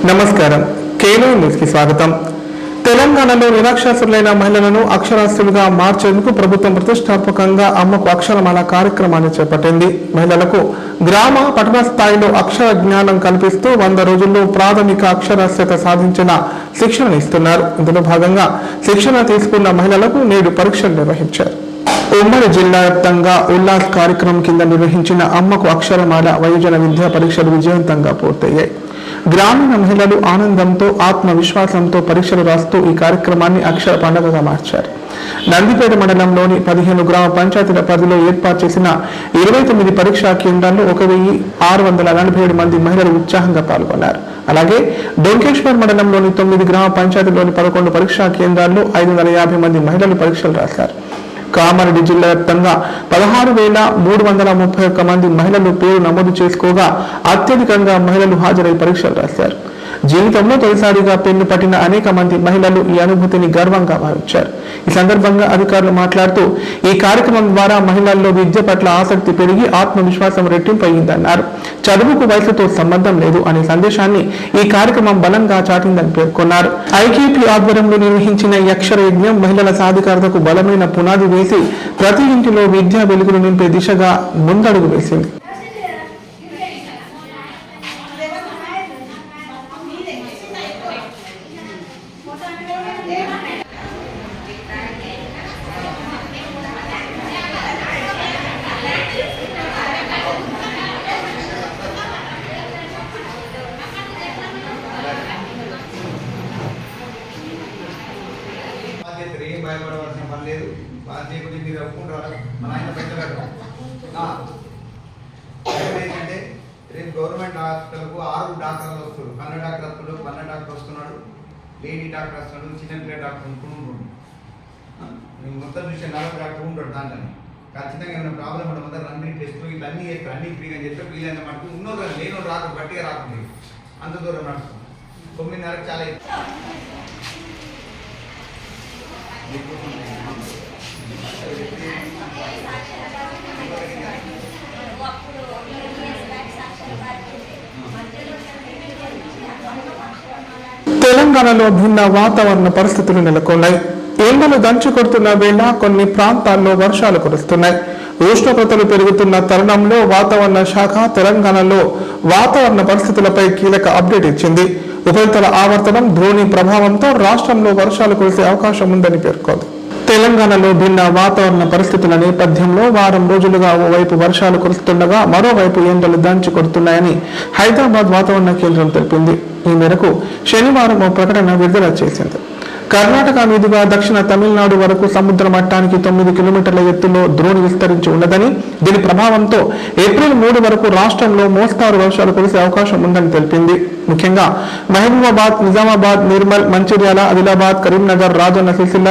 నమస్కారం. కేలో న్యూస్ కి స్వాగతం. తెలంగాణలో నిరక్షరాస్యులైన మహిళలను అక్షరాస్యులుగా మార్చేందుకు ప్రభుత్వం ప్రతిష్టాత్మకంగా అమ్మకు అక్షరమాల కార్యక్రమాన్ని చేపట్టింది. మహిళలకు గ్రామ పట్టణ స్థాయిలో అక్షర జ్ఞానం కల్పిస్తూ 100 రోజుల్లో ప్రాథమిక అక్షరాస్యత సాధించిన శిక్షణ ఇస్తున్నారు. ఇందులో భాగంగా శిక్షణ తీసుకున్న మహిళలకు నేడు పరీక్షలు నిర్వహించారు. ఉమ్మడి జిల్లా వ్యాప్తంగా ఉల్లాస్ కార్యక్రమం కింద నిర్వహించిన అమ్మకు అక్షరమాల వయోజన విద్యా పరీక్షలు విజయవంతంగా పూర్తయ్యాయి. గ్రామీణ మహిళలు ఆనందంతో ఆత్మవిశ్వాసంతో పరీక్షలు రాస్తూ ఈ కార్యక్రమాన్ని అక్షర పండుగగా మార్చారు. నందిపేట మండలంలోని 15 గ్రామ పంచాయతీల పరిధిలో ఏర్పాటు చేసిన 29 పరీక్షా కేంద్రాల్లో 1647 మంది మహిళలు ఉత్సాహంగా పాల్గొన్నారు. అలాగే డొంకేశ్వర్ మండలంలోని 9 గ్రామ పంచాయతీలోని 11 పరీక్షా కేంద్రాల్లో 550 మంది మహిళలు పరీక్షలు రాశారు. కామారెడ్డి జిల్లా వ్యాప్తంగా 16,331 మంది మహిళలు పేరు నమోదు చేసుకోగా అత్యధికంగా మహిళలు హాజరై పరీక్షలు రాశారు. జీవితంలో తొలిసారిగా పెన్ను పట్టిన అనేక మంది మహిళలు ఈ అనుభూతిని గర్వంగా భావించారు. ఈ సందర్భంగా అధికారులు మాట్లాడుతూ ఈ కార్యక్రమం ద్వారా మహిళల్లో విద్య పట్ల ఆసక్తి పెరిగి ఆత్మవిశ్వాసం రెట్టింపు అయ్యిందన్నారు. చదువుకు వయసుతో సంబంధం లేదు అనే సందేశాన్ని ఈ కార్యక్రమం బలంగా చాటిందని పేర్కొన్నారు. ఐకేపీ ఆధ్వర్యంలో నిర్వహించిన ఈ అక్షర యజ్ఞం మహిళల సాధికారతకు బలమైన పునాది వేసి ప్రతి ఇంటిలో విద్యా వెలుగులు నింపే దిశగా ముందడుగు వేసింది. భయపడవలసిన పని లేదు. బాధ్యత మీరు ఒప్పుకుంటారు. మన ఆయన పెట్టగలరు. ఏంటంటే రేపు గవర్నమెంట్ హాస్పిటల్కు 6 డాక్టర్లు వస్తారు. కన్న డాక్టర్ వస్తాడు, పన్న డాక్టర్ వస్తున్నాడు, లేడీ డాక్టర్ వస్తున్నాడు, చిన్నపిల్ల డాక్టర్ ఉంటున్నాడు. మేము మొత్తం చూసే 4 డాక్టర్ ఉంటాడు. దాంట్లో ఖచ్చితంగా ఏమైనా ప్రాబ్లం ఉండడం వల్ల అన్ని టెస్టులు ఇట్లా అన్నీ చేస్తారు. అన్ని ఫ్రీగా చెప్పి వీలైన మటుకు ఉన్నోరు లేనోడు రాకు గట్టిగా రాకుండా అంత దూరం నడుస్తాం. 9:30 చాలా తెలంగాణలో భిన్న వాతావరణ పరిస్థితులు నెలకొన్నాయి. ఎండలు దంచి కొడుతున్న వేళ కొన్ని ప్రాంతాల్లో వర్షాలు కురుస్తున్నాయి. ఉష్ణోగ్రతలు పెరుగుతున్న తరుణంలో వాతావరణ శాఖ తెలంగాణలో వాతావరణ పరిస్థితులపై కీలక అప్డేట్ ఇచ్చింది. ఉపరితల ఆవర్తనం ద్రోణి ప్రభావంతో రాష్ట్రంలో వర్షాలు కురిసే అవకాశం ఉందని పేర్కొంది. తెలంగాణలో భిన్న వాతావరణ పరిస్థితుల నేపథ్యంలో వారం రోజులుగా ఓవైపు వర్షాలు కురుస్తుండగా మరోవైపు ఎండలు దంచి కొడుతున్నాయని హైదరాబాద్ వాతావరణ కేంద్రం తెలిపింది. ఈ మేరకు శనివారం ఓ ప్రకటన విడుదల చేసింది. కర్ణాటక మీదుగా దక్షిణ తమిళనాడు వరకు సముద్ర మట్టానికి 9 కిలోమీటర్ల ఎత్తులో ద్రోణి విస్తరించి ఉన్నదని, దీని ప్రభావంతో ఏప్రిల్ 3 వరకు రాష్ట్రంలో మోస్తారు వర్షాలు కురిసే అవకాశం ఉందని తెలిపింది. ముఖ్యంగా మహబూబాబాద్, నిజామాబాద్, నిర్మల్, మంచిర్యాల, ఆదిలాబాద్, కరీంనగర్, రాజన్న సిరిసిల్ల,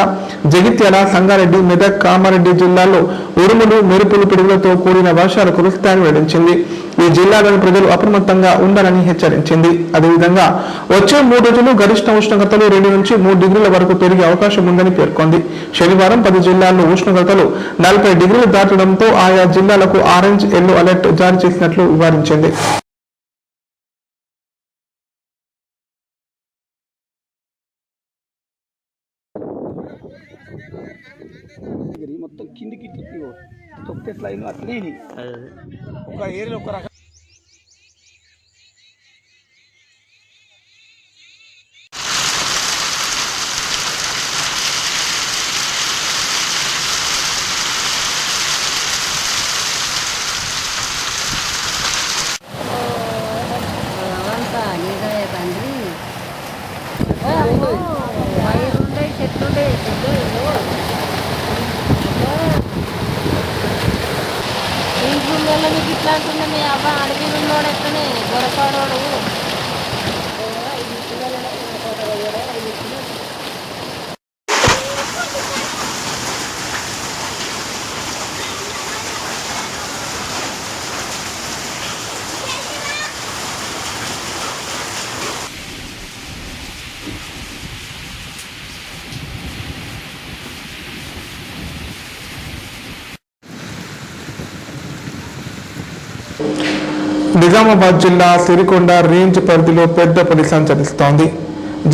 జగిత్యాల, సంగారెడ్డి, మెదక్, కామారెడ్డి జిల్లాల్లో ఉరుములు, మెరుపులు, పిడుగులతో కూడిన వర్షాలు కురుస్తాయని వెల్లడించింది. ఈ జిల్లాలోని ప్రజలు అప్రమత్తంగా ఉండాలని హెచ్చరించింది. అదేవిధంగా వచ్చే 3 రోజులు గరిష్ట ఉష్ణోగ్రతలు 2 నుంచి 3 డిగ్రీల వరకు పెరిగే అవకాశం ఉందని పేర్కొంది. శనివారం 10 జిల్లాల్లో ఉష్ణోగ్రతలు 40 డిగ్రీలు దాటడంతో ఆయా జిల్లాలకు ఆరెంజ్, ఎల్లో అలర్ట్ జారీ చేసినట్లు వివరించింది. మొత్తం కిందికి తొక్కే స్లైన్ అట్లే ఒక ఏరియాలో ఒక రకం మీకు ఇట్లా అంటున్నా మీ అబ్బా అడిగి ఉన్నోడు ఎట్లనే గొరపాడోడు నిజామాబాద్ జిల్లా సిరికొండ రేంజ్ పరిధిలో పెద్ద పులి సంచరిస్తోంది.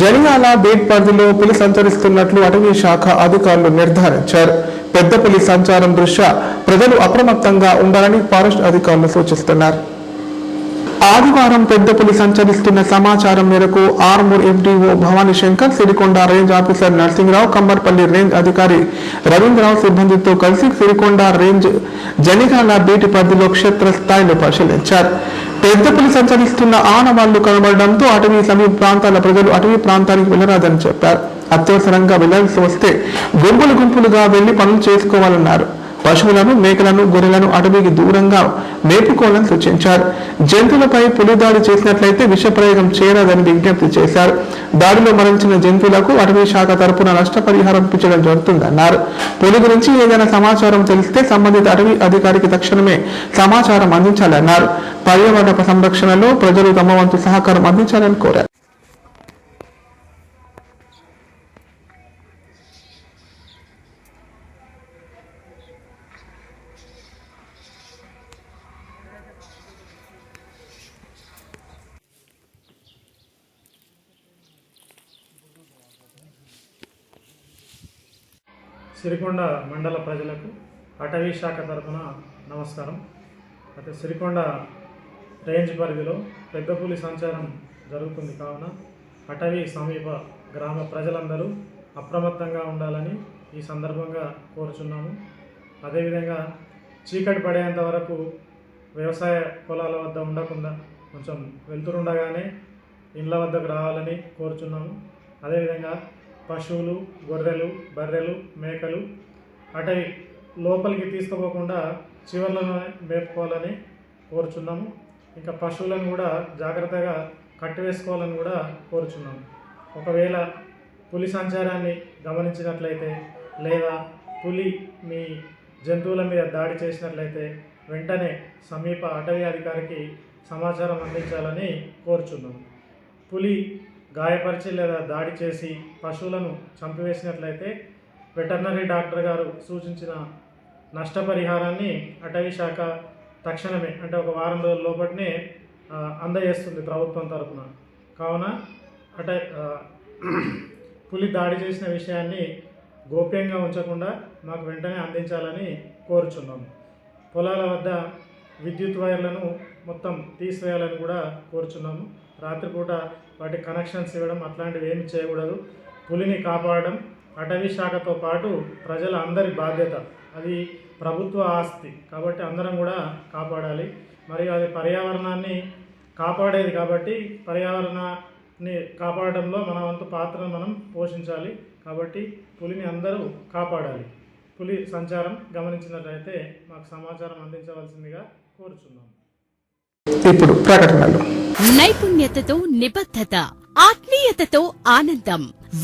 జనియాల బీట్ పరిధిలో పులి సంచరిస్తున్నట్లు అటవీ శాఖ అధికారులు నిర్ధారించారు. పెద్ద పులి సంచారం దృష్ట్యా ప్రజలు అప్రమత్తంగా ఉండాలని ఫారెస్ట్ అధికారులు సూచిస్తున్నారు. ఆదివారం పెద్ద పులి సంచరిస్తున్న సమాచారం మేరకు Armoor FDO Bhavani Shankar, Sirikonda range officer Narasimharao, Kambarpalli range అధికారి రవీంద్రరావు సిబ్బందితో కలిసి సిరికొండ రేంజ్ జనిగాల బీటి పరిధిలో క్షేత్రస్థాయిలో పరిశీలించారు. పెద్ద పులి సంచరిస్తున్న ఆనవాళ్లు కనబడడంతో అటవీ సమీప ప్రాంతాల ప్రజలు అటవీ ప్రాంతానికి వెళ్లరాదని చెప్పారు. అత్యవసరంగా వెళ్లాల్సి వస్తే గుంపులుగా వెళ్లి పనులు చేసుకోవాలన్నారు. పశువులను, మేకలను, గొర్రెలను అటవీకి దూరంగా మేపుకోవాలని సూచించారు. జంతువులపై పులి దాడి చేసినట్లయితే విషప్రయోగం చేయరాదని విజ్ఞప్తి చేశారు. దాడిలో మరణించిన జంతువులకు అటవీ శాఖ తరపున నష్టపరిహారం ఇప్పించడం జరుగుతుందన్నారు. పులి గురించి ఏదైనా సమాచారం తెలిస్తే సంబంధిత అటవీ అధికారికి తక్షణమే సమాచారం అందించాలన్నారు. పర్యావరణ సంరక్షణలో ప్రజలు తమ వంతు సహకారం అందించాలని కోరారు. సిరికొండ మండల ప్రజలకు అటవీ శాఖ తరఫున నమస్కారం. అయితే సిరికొండ రేంజ్ పరిధిలో పెద్ద పులి సంచారం జరుగుతుంది కావున అటవీ సమీప గ్రామ ప్రజలందరూ అప్రమత్తంగా ఉండాలని ఈ సందర్భంగా కోరుచున్నాము. అదేవిధంగా చీకటి పడేంత వరకు వ్యవసాయ పొలాల వద్ద ఉండకుండా కొంచెం వెళ్తురుండగానే ఇండ్ల వద్దకు రావాలని కోరుచున్నాము. అదేవిధంగా పశువులు, గొర్రెలు, బర్రెలు, మేకలు అటవీ లోపలికి తీసుకుపోకుండా చివర్లను మేపుకోవాలని కోరుచున్నాము. ఇంకా పశువులను కూడా జాగ్రత్తగా కట్టివేసుకోవాలని కూడా కోరుచున్నాము. ఒకవేళ పులి సంచారాన్ని గమనించినట్లయితే లేదా పులి మీ జంతువుల మీద దాడి చేసినట్లయితే వెంటనే సమీప అటవీ అధికారికి సమాచారం అందించాలని కోరుచున్నాము. పులి గాయపరిచి లేదా దాడి చేసి పశువులను చంపివేసినట్లయితే వెటర్నరీ డాక్టర్ గారు సూచించిన నష్టపరిహారాన్ని అటవీ శాఖ తక్షణమే అంటే ఒక వారం రోజుల లోపలనే అందజేస్తుంది ప్రభుత్వం తరఫున. కావున పులి దాడి చేసిన విషయాన్ని గోప్యంగా ఉంచకుండా మాకు వెంటనే అందించాలని కోరుచున్నాము. పొలాల వద్ద విద్యుత్ వైర్లను మొత్తం తీసివేయాలని కూడా కోరుచున్నాము. రాత్రిపూట వాటి కనెక్షన్స్ ఇవ్వడం అట్లాంటివి ఏమి చేయకూడదు. పులిని కాపాడడం అటవీ శాఖతో పాటు ప్రజల అందరి బాధ్యత. అది ప్రభుత్వ ఆస్తి కాబట్టి అందరం కూడా కాపాడాలి. మరియు అది పర్యావరణాన్ని కాపాడేది కాబట్టి పర్యావరణాన్ని కాపాడడంలో మన వంతు పాత్రను మనం పోషించాలి. కాబట్టి పులిని అందరూ కాపాడాలి. పులి సంచారం గమనించినట్లయితే మాకు సమాచారం అందించవలసిందిగా కోరుచున్నాం. ఇప్పుడు ప్రకటనలు. నైపుణ్యతతో నిబద్ధత, ఆత్మీయతతో ఆనందం,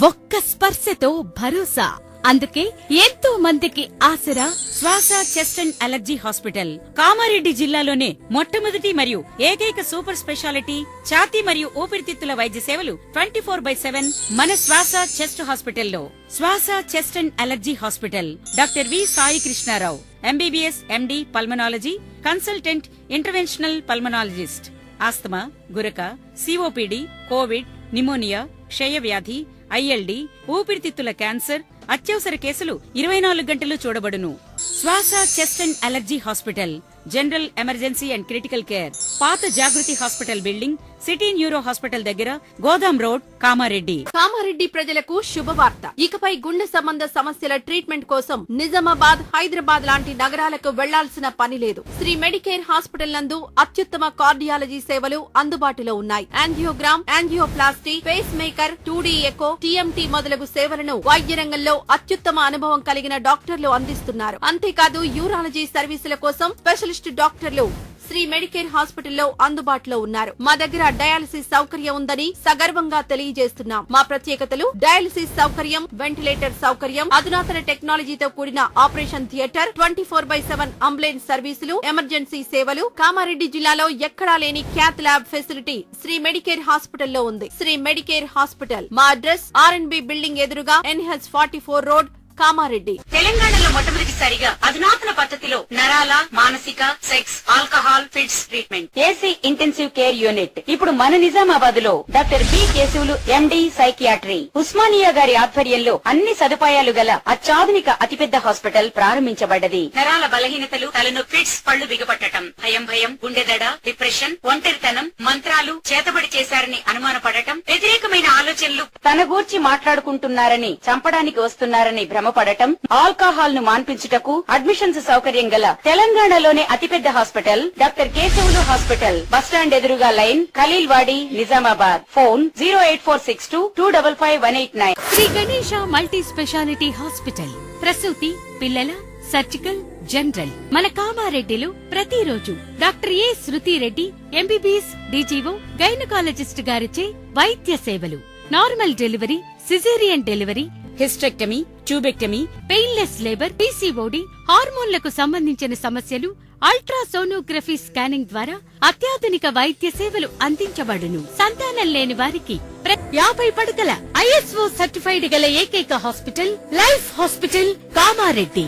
ఒక్క స్పర్శతో భరోసా. అందుకే ఎంతో మందికి ఆసరా శ్వాస chest and allergy hospital. Kamareddy జిల్లాలోనే మొట్టమొదటి మరియు ఏకైక సూపర్ స్పెషాలిటీ ఛాతీ మరియు ఊపిరితిత్తుల వైద్య సేవలు 24/7 మన శ్వాస చెస్ట్ హాస్పిటల్లో. Swasa chest and allergy hospital. Doctor V Sai Krishnarao, MBBS MD pulmonology, consultant interventional pulmonologist. Asthma, గురక, COPD, కోవిడ్, నిమోనియా, క్షయవ్యాధి, ILD, ఊపిరితిత్తుల క్యాన్సర్, అత్యవసర కేసులు 24 గంటలు చూడబడును. Swasa chest and allergy hospital. General emergency and critical care. పాత Jagruthi hospital building, city neuro hospital దగ్గర, Godam road, Kamareddy. Kamareddy ప్రజలకు శుభవార్త. ఇకపై గుండె సంబంధ సమస్యల ట్రీట్మెంట్ కోసం నిజామాబాద్, హైదరాబాద్ లాంటి నగరాలకు వెళ్లాల్సిన పని లేదు. శ్రీ మెడికేర్ హాస్పిటల్ నందు అత్యుత్తమ కార్డియాలజీ సేవలు అందుబాటులో ఉన్నాయి. Angiogram, angioplasty, pacemaker, 2D echo, TMT మొదలగు సేవలను వైద్య రంగంలో అత్యుత్తమ అనుభవం కలిగిన డాక్టర్లు అందిస్తున్నారు. అంతేకాదు యూరాలజీ సర్వీసుల కోసం స్పెషలిస్ట్ డాక్టర్లు శ్రీ మెడికేర్ హాస్పిటల్లో అందుబాటులో ఉన్నారు. మా దగ్గర డయాలసిస్ సౌకర్యం ఉందని సగర్వంగా తెలియజేస్తున్నాం. మా ప్రత్యేకతలు: డయాలసిస్ సౌకర్యం, వెంటిలేటర్ సౌకర్యం, అధునాతన టెక్నాలజీతో కూడిన ఆపరేషన్ థియేటర్, 24/7 అంబులెన్స్ సర్వీసులు, ఎమర్జెన్సీ సేవలు. కామారెడ్డి జిల్లాలో ఎక్కడా లేని cath lab facility Sri Medicare హాస్పిటల్లో ఉంది. Sri Medicare hospital. మా అడ్రస్ RNB బిల్డింగ్ ఎదురుగా NH 44 రోడ్, కామారెడ్డి. తెలంగాణలో మొట్టమొదటిసారిగా అధునాతన పద్ధతిలో నరాల, మానసిక, sex, alcohol, fits treatment, AC intensive care unit ఇప్పుడు మన నిజామాబాద్ లో doctor B Keshavulu MD psychiatry Osmania గారి ఆధ్వర్యంలో అన్ని సదుపాయాలు గల అత్యాధునిక అతిపెద్ద హాస్పిటల్ ప్రారంభించబడ్డది. నరాల బలహీనతలు, తలనొప్పి, ఫిట్స్, పళ్లు బిగపట్టడం, భయం, గుండెదడ, డిప్రెషన్, ఒంటరితనం, మంత్రాలు చేతబడి చేశారని అనుమానపడటం, వ్యతిరేకమైన ఆలోచనలు, తన గూర్చి మాట్లాడుకుంటున్నారని, చంపడానికి వస్తున్నారని భ్రమపడటం, ఆల్కహాల్ ను మాన్పించుటకు అడ్మిషన్స్ సౌకర్యం గల తెలంగాణలోనే అతిపెద్ద hospital doctor Keshavulu hospital, bus stand ఎదురుగా line, Khaleel Wadi, Nizamabad. Phone 08462255189. Shri Ganesha multi speciality hospital, ప్రసూతి, పిల్లల, సర్జికల్, జనరల్. మన కామారెడ్డిలో ప్రతిరోజు doctor A Shruti Reddy MBBS DGO gynaecologist గారిచే వైద్య సేవలు, normal delivery, caesarean delivery, hysterectomy, tubectomy, painless labour, PCOD, హార్మోన్లకు సంబంధించిన సమస్యలు, అల్ట్రాసోనోగ్రఫీ స్కానింగ్ ద్వారా అత్యాధునిక వైద్య సేవలు అందించబడును. సంతానం లేని వారికి 50 పడకల ఐఎస్ఓ సర్టిఫైడ్ గల ఏకైక hospital life hospital Kamareddy.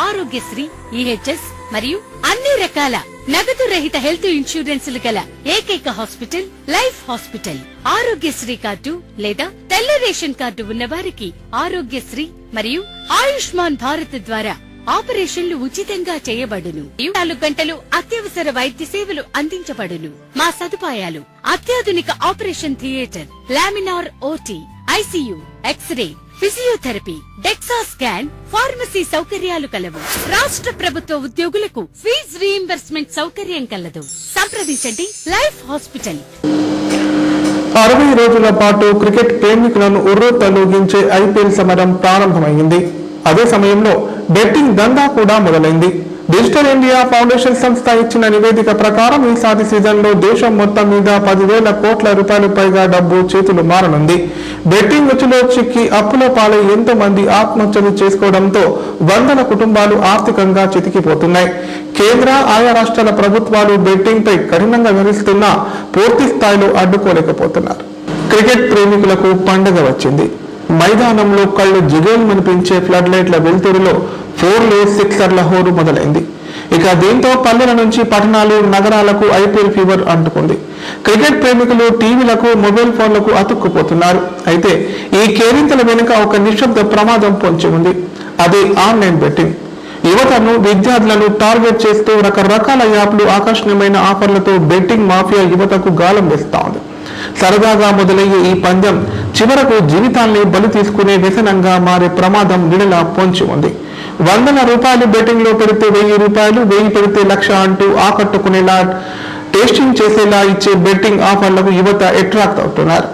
Aarogyasri, EHS మరియు అన్ని రకాల నగదు రహిత హెల్త్ ఇన్సూరెన్సులు గల ఏకైక hospital life hospital. Aarogyasri card లేదా తెల్ల రేషన్ కార్డు ఉన్న వారికి ఆరోగ్యశ్రీ మరియు ఆయుష్మాన్ భారత్ ద్వారా ఆపరేషన్లు ఉచితంగా చేయబడును. 24 గంటలు అత్యవసర వైద్య సేవలు అందించబడును. మా సదుపాయాలు: అత్యాధునిక operation theatre, laminar OT, ICU, X-ray, physiotherapy, DEXA scan, pharmacy సౌకర్యాలు కలవు. రాష్ట్ర ప్రభుత్వ ఉద్యోగులకు ఫీజు రీయింబర్స్మెంట్ సౌకర్యం కలదు. సంప్రదించండి లైఫ్ హాస్పిటల్. 60 రోజుల పాటు క్రికెట్ ప్రేమికులను ఉర్రూతలూగించే ఐపీఎల్ సమరం ప్రారంభమైంది. అదే సమయంలో బెట్టింగ్ దందా కూడా మొదలైంది. డిజిటల్ ఇండియా ఫౌండేషన్ సంస్థ ఇచ్చిన నివేదిక ప్రకారం ఈసారి సీజన్లో దేశం మొత్తం మీద 10,000 కోట్ల రూపాయలు పైగా డబ్బు చేతులు మారనుంది. బెట్టింగ్ రుచిలో చిక్కి అప్పుల పాలై ఎంతో మంది ఆత్మహత్యలు చేసుకోవడంతో వందల కుటుంబాలు ఆర్థికంగా చితికిపోతున్నాయి. కేంద్ర, ఆయా రాష్ట్రాల ప్రభుత్వాలు బెట్టింగ్ పై కఠినంగా వ్యవహరిస్తున్నా పూర్తి స్థాయిలో అడ్డుకోలేకపోతున్నారు. క్రికెట్ ప్రేమికులకు పండుగ వచ్చింది. మైదానంలో కళ్ళు జిగేల్మనిపించే ఫ్లడ్ లైట్ల వెలుతురులో 4 సిక్సర్ల హోరు మొదలైంది. ఇక దీంతో పల్లెల నుంచి పట్టణాలు, నగరాలకు ఐపీఎల్ ఫీవర్ అంటుకుంది. క్రికెట్ ప్రేమికులు టీవీలకు, మొబైల్ ఫోన్లకు అతుక్కుపోతున్నారు. అయితే ఈ కేరింతల వెనుక ఒక నిశ్శబ్ద ప్రమాదం పొంచి ఉంది. అదే ఆన్లైన్ బెట్టింగ్. యువతను, విద్యార్థులను టార్గెట్ చేస్తూ రకరకాల యాప్లు ఆకర్షణీయమైన ఆఫర్లతో బెట్టింగ్ మాఫియా యువతకు గాలం వేస్తా ఉంది. సరదాగా మొదలయ్యే ఈ పందెం చివరకు జీవితాన్ని బలి తీసుకునే వ్యసనంగా మారే ప్రమాదం నిడలా పొంచి ఉంది. వందల రూపాయలు బెట్టింగ్ లో పెడితే 1000 రూపాయలు, 1000 పెడితే 1,00,000 అంటూ ఆకట్టుకునేలా, టేస్టింగ్ చేసేలా ఇచ్చే బెట్టింగ్ ఆఫర్లకు యువత అట్రాక్ట్ అవుతున్నారు.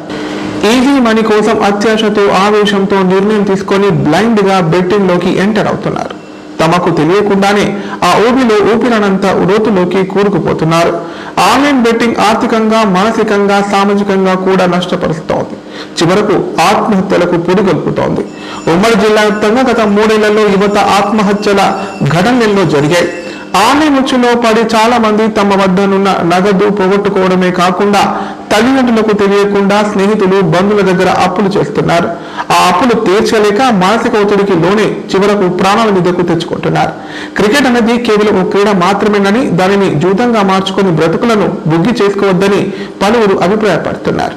ఈజీ మనీ కోసం అత్యాశతో, ఆవేశంతో నిర్ణయం తీసుకొని బ్లైండ్ గా బెట్టింగ్ లోకి ఎంటర్ అవుతున్నారు. తమకు తెలియకుండానే ఆ ఊబిలో ఊపిరనంత లోతులోకి కూరుకుపోతున్నారు. ఆన్లైన్ బెట్టింగ్ ఆర్థికంగా, మానసికంగా, సామాజికంగా కూడా నష్టపరుస్తోంది. చివరకు ఆత్మహత్యలకు పురిగొల్పుతోంది. ఉమ్మడి జిల్లా వ్యాప్తంగా గత 3 ఏళ్లలో యువత ఆత్మహత్యల ఘటనల్లో జరిగాయి. ఆన్లైన్ ఉచ్చులో పడి చాలా మంది తమ వద్దనున్న నగదు పోగొట్టుకోవడమే కాకుండా తల్లిదండ్రులకు తెలియకుండా స్నేహితులు, బంధువుల దగ్గర అప్పులు చేస్తున్నారు. ఆ అప్పులు తీర్చలేక మానసిక ఒత్తిడికి లోనే చివరకు ప్రాణాల మీదకు తెచ్చుకుంటున్నారు. క్రికెట్ అనేది కేవలం ఒక క్రీడ మాత్రమేనని, దానిని జూదంగా మార్చుకొని బ్రతుకులను బుగ్గి చేసుకోవద్దని పలువురు అభిప్రాయపడుతున్నారు.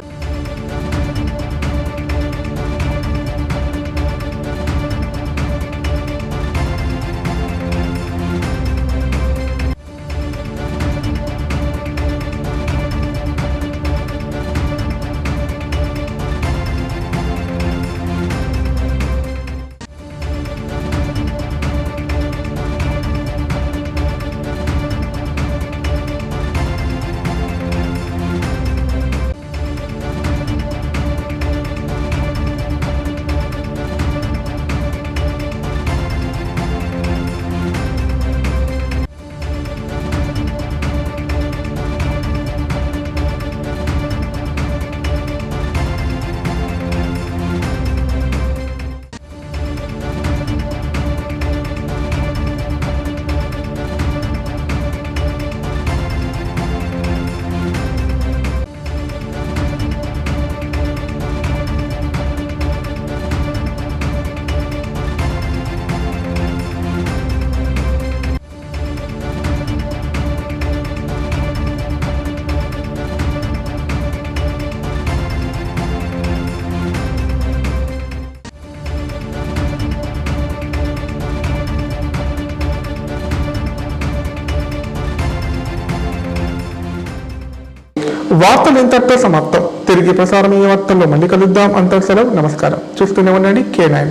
వార్తలు ఇంతటితో సమాప్తం. తిరిగి ప్రసారమయ్యే వార్తల్లో మళ్ళీ కలుద్దాం. అంత సెలవు. నమస్కారం. చూస్తూనే ఉండండి K9.